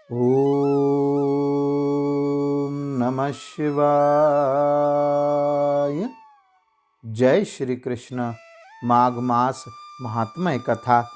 ओम नमः शिवाय। जय श्री कृष्ण। माघ मास महात्म्य कथा।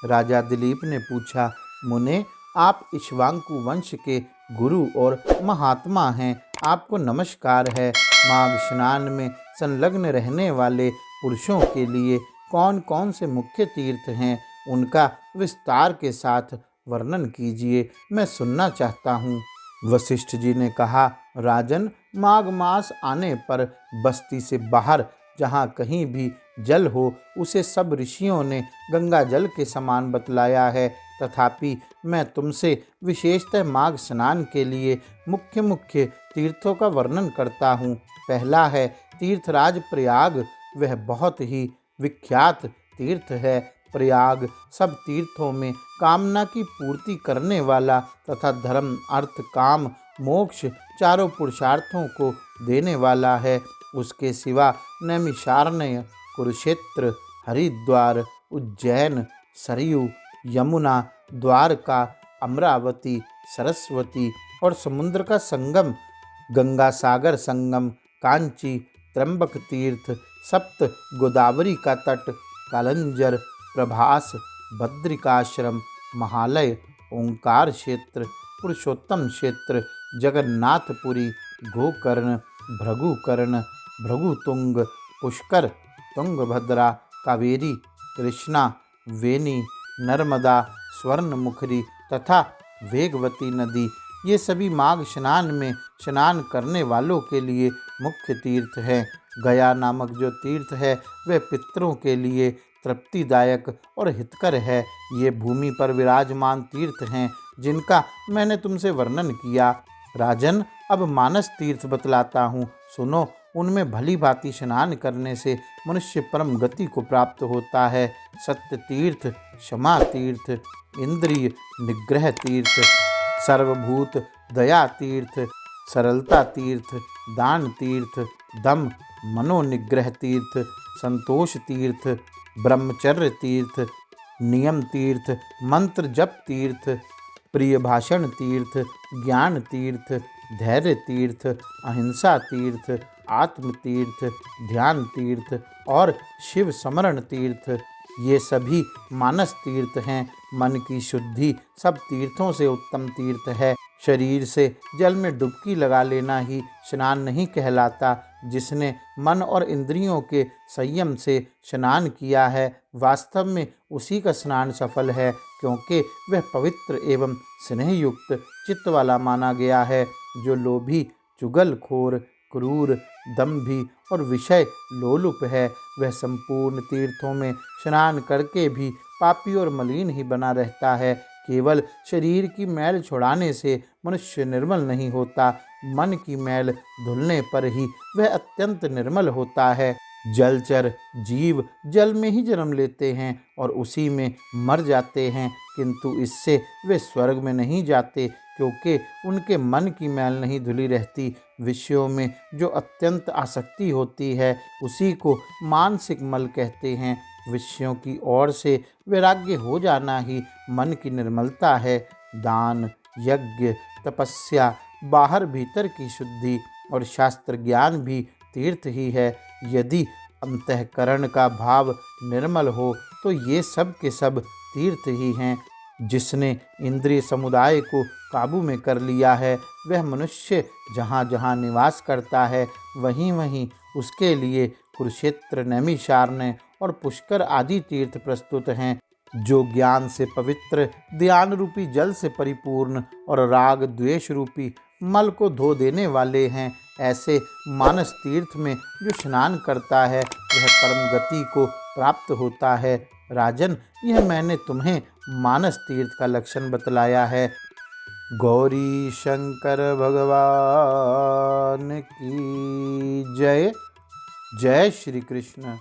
राजा दिलीप ने पूछा, मुने, आप इक्ष्वाकु वंश के गुरु और महात्मा हैं, आपको नमस्कार है। माघ स्नान में संलग्न रहने वाले पुरुषों के लिए कौन कौन से मुख्य तीर्थ हैं, उनका विस्तार के साथ वर्णन कीजिए, मैं सुनना चाहता हूँ। वशिष्ठ जी ने कहा, राजन, माघ मास आने पर बस्ती से बाहर जहाँ कहीं भी जल हो, उसे सब ऋषियों ने गंगा जल के समान बतलाया है। तथापि मैं तुमसे विशेषतः माघ स्नान के लिए मुख्य मुख्य तीर्थों का वर्णन करता हूँ। पहला है तीर्थराज प्रयाग। वह बहुत ही विख्यात तीर्थ है। प्रयाग सब तीर्थों में कामना की पूर्ति करने वाला तथा धर्म, अर्थ, काम, मोक्ष चारों पुरुषार्थों को देने वाला है। उसके सिवा नैमिषारण्य, कुरुक्षेत्र, हरिद्वार, उज्जैन, सरयू, यमुना, द्वारका, अमरावती, सरस्वती और समुद्र का संगम, गंगा सागर संगम, कांची, त्र्यंबक तीर्थ, सप्त गोदावरी का तट, कालंजर, प्रभास, बद्रिकाश्रम, महालय, ओंकार क्षेत्र, पुरुषोत्तम क्षेत्र, जगन्नाथपुरी, गोकर्ण, भृगुकर्ण, भृगुतुंग, पुष्कर, तुंगभद्रा, कावेरी, कृष्णा, वेनी, नर्मदा, स्वर्णमुखरी तथा वेगवती नदी, ये सभी माघ स्नान में स्नान करने वालों के लिए मुख्य तीर्थ हैं। गया नामक जो तीर्थ है वह पितरों के लिए तृप्तिदायक और हितकर है। ये भूमि पर विराजमान तीर्थ हैं जिनका मैंने तुमसे वर्णन किया। राजन, अब मानस तीर्थ बतलाता हूँ, सुनो। उनमें भली भांति स्नान करने से मनुष्य परम गति को प्राप्त होता है। सत्य तीर्थ, क्षमा तीर्थ, इंद्रिय निग्रह तीर्थ, सर्वभूत दया तीर्थ, सरलता तीर्थ, दान तीर्थ, दम मनोनिग्रह तीर्थ, संतोष तीर्थ, ब्रह्मचर्य तीर्थ, नियम तीर्थ, मंत्र जप तीर्थ, प्रिय भाषण तीर्थ, ज्ञान तीर्थ, धैर्य तीर्थ, अहिंसा तीर्थ, आत्म तीर्थ, ध्यान तीर्थ और शिव स्मरण तीर्थ, ये सभी मानस तीर्थ हैं। मन की शुद्धि सब तीर्थों से उत्तम तीर्थ है। शरीर से जल में डुबकी लगा लेना ही स्नान नहीं कहलाता। जिसने मन और इंद्रियों के संयम से स्नान किया है, वास्तव में उसी का स्नान सफल है, क्योंकि वह पवित्र एवं स्नेहयुक्त चित्त वाला माना गया है। जो लोभी, चुगलखोर, क्रूर, दंभी और विषय लोलुप है, वह संपूर्ण तीर्थों में स्नान करके भी पापी और मलिन ही बना रहता है। केवल शरीर की मैल छुड़ाने से मनुष्य निर्मल नहीं होता, मन की मैल धुलने पर ही वह अत्यंत निर्मल होता है। जलचर जीव जल में ही जन्म लेते हैं और उसी में मर जाते हैं, किंतु इससे वे स्वर्ग में नहीं जाते, क्योंकि उनके मन की मैल नहीं धुली रहती। विषयों में जो अत्यंत आसक्ति होती है, उसी को मानसिक मल कहते हैं। विषयों की ओर से वैराग्य हो जाना ही मन की निर्मलता है। दान, यज्ञ, तपस्या, बाहर भीतर की शुद्धि और शास्त्र ज्ञान भी तीर्थ ही है। यदि अंतःकरण का भाव निर्मल हो तो ये सब के सब तीर्थ ही हैं। जिसने इंद्रिय समुदाय को काबू में कर लिया है, वह मनुष्य जहाँ जहाँ निवास करता है, वहीं वहीं उसके लिए कुरुक्षेत्र, नैमिषारण्य और पुष्कर आदि तीर्थ प्रस्तुत हैं। जो ज्ञान से पवित्र, ध्यान रूपी जल से परिपूर्ण और राग द्वेष रूपी मल को धो देने वाले हैं, ऐसे मानस तीर्थ में जो स्नान करता है वह परम गति को प्राप्त होता है। राजन, यह मैंने तुम्हें मानस तीर्थ का लक्षण बतलाया है। गौरी शंकर भगवान की जय। जय श्री कृष्ण।